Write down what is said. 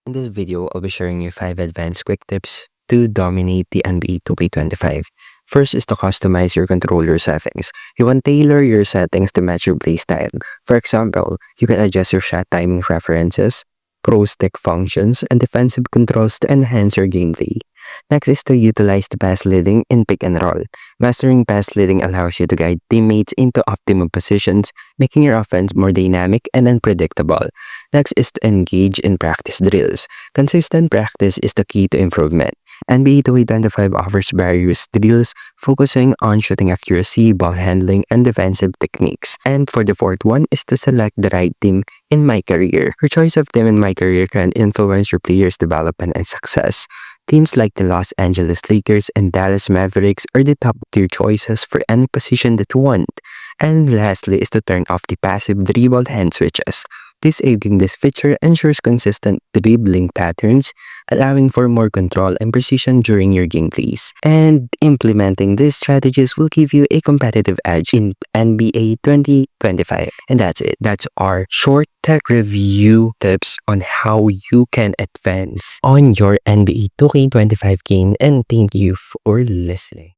In this video, I'll be sharing you 5 advanced quick tips to dominate the NBA 2K25. First is to customize your controller settings. You want to tailor your settings to match your playstyle. For example, you can adjust your shot timing preferences, pro stick functions, and defensive controls to enhance your gameplay. Next is to utilize the pass leading in pick and roll. Mastering pass leading allows you to guide teammates into optimum positions, making your offense more dynamic and unpredictable. Next is to engage in practice drills. Consistent practice is the key to improvement. NBA 2K25 offers various drills focusing on shooting accuracy, ball handling, and defensive techniques. And for the fourth one is to select the right team in MyCareer. Your choice of team in MyCareer can influence your player's development and success. Teams like the Los Angeles Lakers and Dallas Mavericks are the top-tier choices for any position that you want. And lastly is to turn off the passive dribble hand switches. Disabling this feature ensures consistent dribbling patterns, allowing for more control and precision during your gameplays. And implementing these strategies will give you a competitive edge in NBA 2025. And that's it. That's our short tech review tips on how you can advance on your NBA 2K25 game. And thank you for listening.